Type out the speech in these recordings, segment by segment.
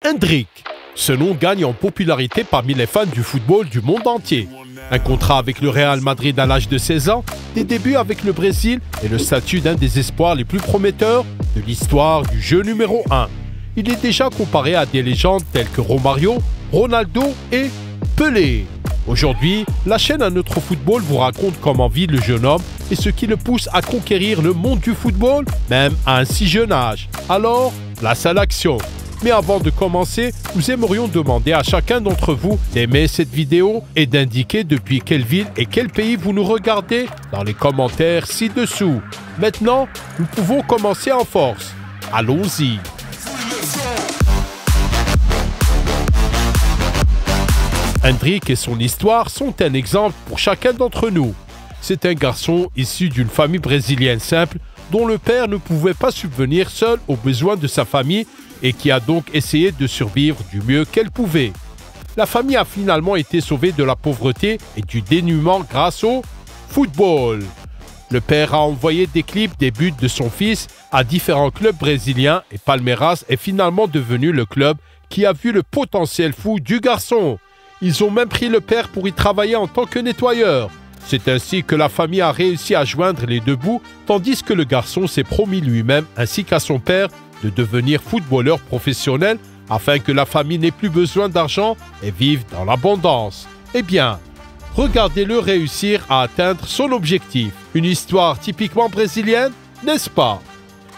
Hendrik. Ce nom gagne en popularité parmi les fans du football du monde entier. Un contrat avec le Real Madrid à l'âge de 16 ans, des débuts avec le Brésil et le statut d'un des espoirs les plus prometteurs de l'histoire du jeu numéro 1. Il est déjà comparé à des légendes telles que Romario, Ronaldo et Pelé. Aujourd'hui, la chaîne Un Autre Football vous raconte comment vit le jeune homme et ce qui le pousse à conquérir le monde du football, même à un si jeune âge. Alors, place à l'action. Mais avant de commencer, nous aimerions demander à chacun d'entre vous d'aimer cette vidéo et d'indiquer depuis quelle ville et quel pays vous nous regardez dans les commentaires ci-dessous. Maintenant, nous pouvons commencer en force. Allons-y. Hendrik et son histoire sont un exemple pour chacun d'entre nous. C'est un garçon issu d'une famille brésilienne simple dont le père ne pouvait pas subvenir seul aux besoins de sa famille et qui a donc essayé de survivre du mieux qu'elle pouvait. La famille a finalement été sauvée de la pauvreté et du dénuement grâce au football. Le père a envoyé des clips des buts de son fils à différents clubs brésiliens et Palmeiras est finalement devenu le club qui a vu le potentiel fou du garçon. Ils ont même pris le père pour y travailler en tant que nettoyeur. C'est ainsi que la famille a réussi à joindre les deux bouts, tandis que le garçon s'est promis lui-même ainsi qu'à son père de devenir footballeur professionnel afin que la famille n'ait plus besoin d'argent et vive dans l'abondance. Eh bien, regardez-le réussir à atteindre son objectif. Une histoire typiquement brésilienne, n'est-ce pas?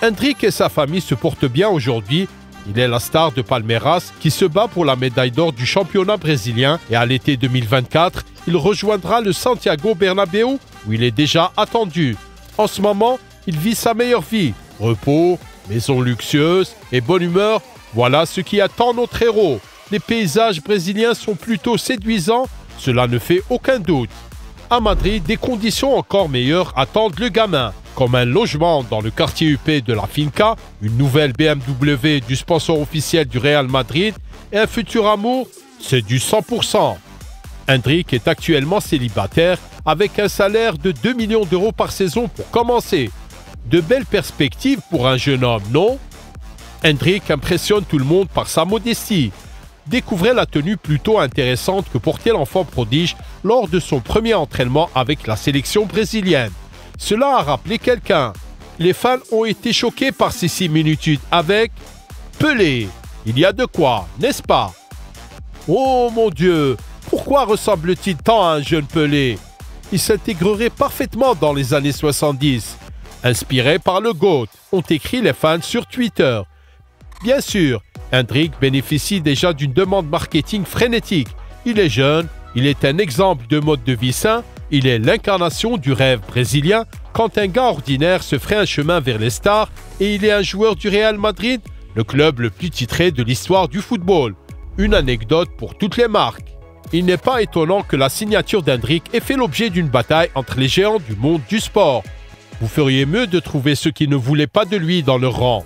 Hendrik et sa famille se portent bien aujourd'hui. Il est la star de Palmeiras qui se bat pour la médaille d'or du championnat brésilien et à l'été 2024, il rejoindra le Santiago Bernabéu où il est déjà attendu. En ce moment, il vit sa meilleure vie. Repos, maison luxueuse et bonne humeur, voilà ce qui attend notre héros. Les paysages brésiliens sont plutôt séduisants, cela ne fait aucun doute. À Madrid, des conditions encore meilleures attendent le gamin, comme un logement dans le quartier huppé de la Finca, une nouvelle BMW du sponsor officiel du Real Madrid et un futur amour, c'est du 100%. Hendrik est actuellement célibataire avec un salaire de 2 millions d'euros par saison pour commencer. De belles perspectives pour un jeune homme, non? Hendrik impressionne tout le monde par sa modestie. Découvrez la tenue plutôt intéressante que portait l'enfant prodige lors de son premier entraînement avec la sélection brésilienne. Cela a rappelé quelqu'un. Les fans ont été choqués par ses similitudes avec Pelé. Il y a de quoi, n'est-ce pas? Oh mon Dieu, pourquoi ressemble-t-il tant à un jeune Pelé? Il s'intégrerait parfaitement dans les années 70. Inspiré par le GOAT, ont écrit les fans sur Twitter. Bien sûr, Hendrik bénéficie déjà d'une demande marketing frénétique. Il est jeune, il est un exemple de mode de vie sain, il est l'incarnation du rêve brésilien quand un gars ordinaire se ferait un chemin vers les stars et il est un joueur du Real Madrid, le club le plus titré de l'histoire du football. Une anecdote pour toutes les marques. Il n'est pas étonnant que la signature d'Hendrik ait fait l'objet d'une bataille entre les géants du monde du sport. Vous feriez mieux de trouver ceux qui ne voulaient pas de lui dans leur rang.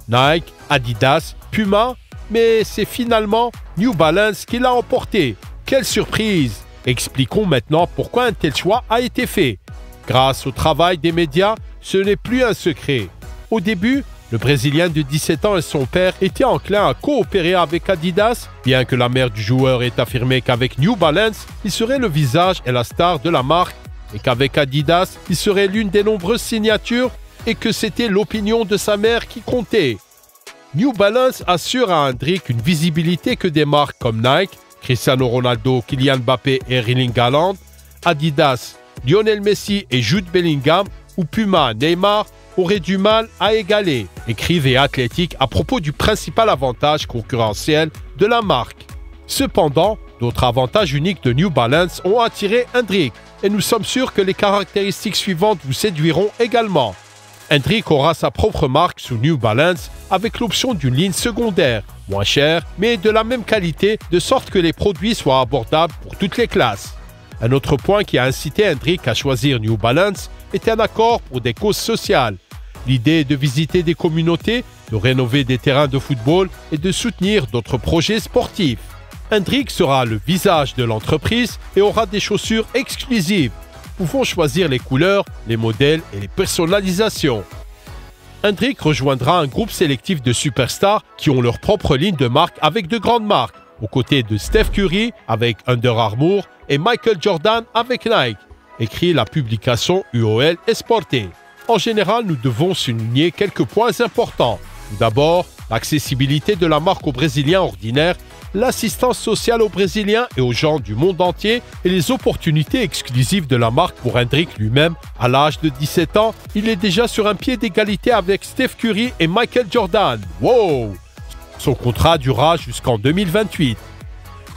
Nike, Adidas, Puma, mais c'est finalement New Balance qui l'a emporté. Quelle surprise! Expliquons maintenant pourquoi un tel choix a été fait. Grâce au travail des médias, ce n'est plus un secret. Au début, le Brésilien de 17 ans et son père étaient enclins à coopérer avec Adidas, bien que la mère du joueur ait affirmé qu'avec New Balance, il serait le visage et la star de la marque, et qu'avec Adidas, il serait l'une des nombreuses signatures et que c'était l'opinion de sa mère qui comptait. New Balance assure à Hendrik une visibilité que des marques comme Nike, Cristiano Ronaldo, Kylian Mbappé et Erling Haaland, Adidas, Lionel Messi et Jude Bellingham ou Puma, Neymar auraient du mal à égaler, écrivait Athletic à propos du principal avantage concurrentiel de la marque. Cependant, d'autres avantages uniques de New Balance ont attiré Hendrik et nous sommes sûrs que les caractéristiques suivantes vous séduiront également. Hendrik aura sa propre marque sous New Balance avec l'option d'une ligne secondaire, moins chère, mais de la même qualité, de sorte que les produits soient abordables pour toutes les classes. Un autre point qui a incité Hendrik à choisir New Balance est un accord pour des causes sociales. L'idée est de visiter des communautés, de rénover des terrains de football et de soutenir d'autres projets sportifs. Hendrik sera le visage de l'entreprise et aura des chaussures exclusives. Pouvons choisir les couleurs, les modèles et les personnalisations. Hendrik rejoindra un groupe sélectif de superstars qui ont leur propre ligne de marque avec de grandes marques, aux côtés de Steph Curry avec Under Armour et Michael Jordan avec Nike, écrit la publication UOL Esporte. En général, nous devons souligner quelques points importants. Tout d'abord, l'accessibilité de la marque aux Brésiliens ordinaires, l'assistance sociale aux Brésiliens et aux gens du monde entier et les opportunités exclusives de la marque pour Hendrik lui-même. À l'âge de 17 ans, il est déjà sur un pied d'égalité avec Steph Curry et Michael Jordan. Wow! Son contrat durera jusqu'en 2028.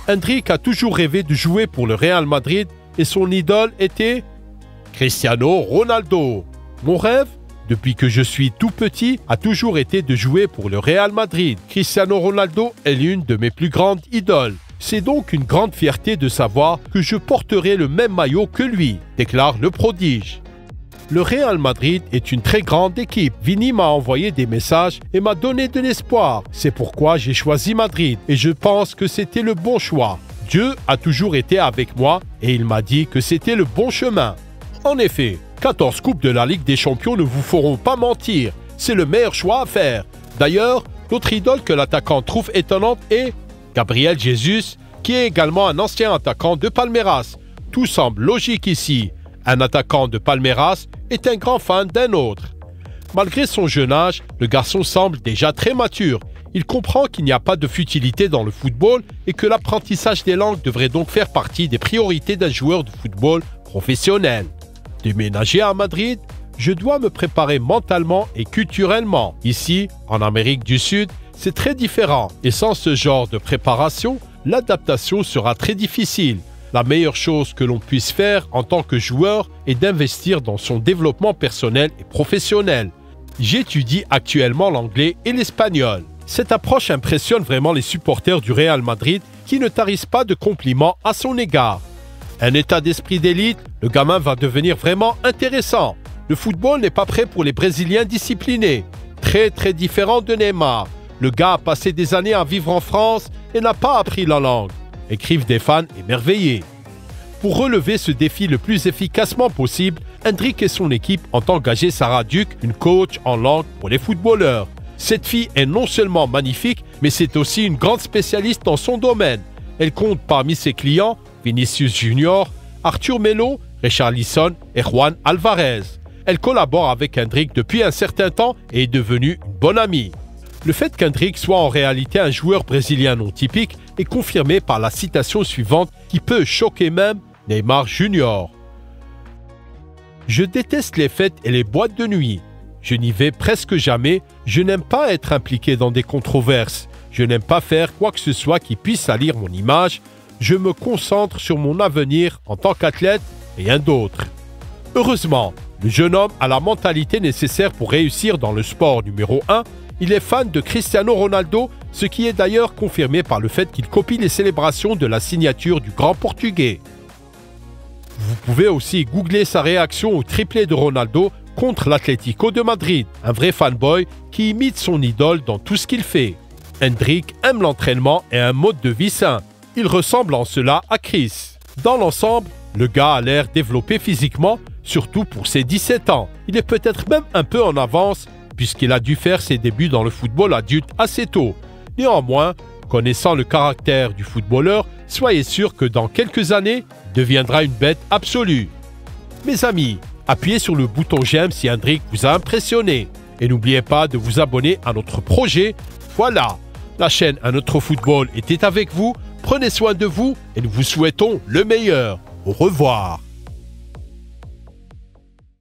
Hendrik a toujours rêvé de jouer pour le Real Madrid et son idole était Cristiano Ronaldo. Mon rêve, depuis que je suis tout petit, a toujours été de jouer pour le Real Madrid. Cristiano Ronaldo est l'une de mes plus grandes idoles. C'est donc une grande fierté de savoir que je porterai le même maillot que lui, déclare le prodige. Le Real Madrid est une très grande équipe. Vini m'a envoyé des messages et m'a donné de l'espoir. C'est pourquoi j'ai choisi Madrid et je pense que c'était le bon choix. Dieu a toujours été avec moi et il m'a dit que c'était le bon chemin. En effet, 14 coupes de la Ligue des Champions ne vous feront pas mentir. C'est le meilleur choix à faire. D'ailleurs, l'autre idole que l'attaquant trouve étonnante est Gabriel Jesus, qui est également un ancien attaquant de Palmeiras. Tout semble logique ici. Un attaquant de Palmeiras est un grand fan d'un autre. Malgré son jeune âge, le garçon semble déjà très mature. Il comprend qu'il n'y a pas de futilité dans le football et que l'apprentissage des langues devrait donc faire partie des priorités d'un joueur de football professionnel. Déménager à Madrid, je dois me préparer mentalement et culturellement. Ici, en Amérique du Sud, c'est très différent et sans ce genre de préparation, l'adaptation sera très difficile. La meilleure chose que l'on puisse faire en tant que joueur est d'investir dans son développement personnel et professionnel. J'étudie actuellement l'anglais et l'espagnol. Cette approche impressionne vraiment les supporters du Real Madrid qui ne tarissent pas de compliments à son égard. Un état d'esprit d'élite, le gamin va devenir vraiment intéressant. Le football n'est pas prêt pour les Brésiliens disciplinés. Très différent de Neymar. Le gars a passé des années à vivre en France et n'a pas appris la langue, écrivent des fans émerveillés. Pour relever ce défi le plus efficacement possible, Hendrik et son équipe ont engagé Sarah Duc, une coach en langue pour les footballeurs. Cette fille est non seulement magnifique, mais c'est aussi une grande spécialiste dans son domaine. Elle compte parmi ses clients Vinicius Junior, Arthur Melo, Richarlison et Juan Alvarez. Elle collabore avec Hendrik depuis un certain temps et est devenue une bonne amie. Le fait qu'Hendrik soit en réalité un joueur brésilien non typique est confirmé par la citation suivante qui peut choquer même Neymar Junior. « Je déteste les fêtes et les boîtes de nuit. Je n'y vais presque jamais. Je n'aime pas être impliqué dans des controverses. Je n'aime pas faire quoi que ce soit qui puisse salir mon image. Je me concentre sur mon avenir en tant qu'athlète et rien d'autre. » Heureusement, le jeune homme a la mentalité nécessaire pour réussir dans le sport numéro 1. Il est fan de Cristiano Ronaldo, ce qui est d'ailleurs confirmé par le fait qu'il copie les célébrations de la signature du grand Portugais. Vous pouvez aussi googler sa réaction au triplé de Ronaldo contre l'Atlético de Madrid, un vrai fanboy qui imite son idole dans tout ce qu'il fait. Hendrik aime l'entraînement et un mode de vie sain. Il ressemble en cela à Chris. Dans l'ensemble, le gars a l'air développé physiquement, surtout pour ses 17 ans. Il est peut-être même un peu en avance, puisqu'il a dû faire ses débuts dans le football adulte assez tôt. Néanmoins, connaissant le caractère du footballeur, soyez sûr que dans quelques années, il deviendra une bête absolue. Mes amis, appuyez sur le bouton j'aime si Hendrik vous a impressionné. Et n'oubliez pas de vous abonner à notre projet. Voilà, la chaîne Un Autre Football était avec vous. Prenez soin de vous et nous vous souhaitons le meilleur. Au revoir.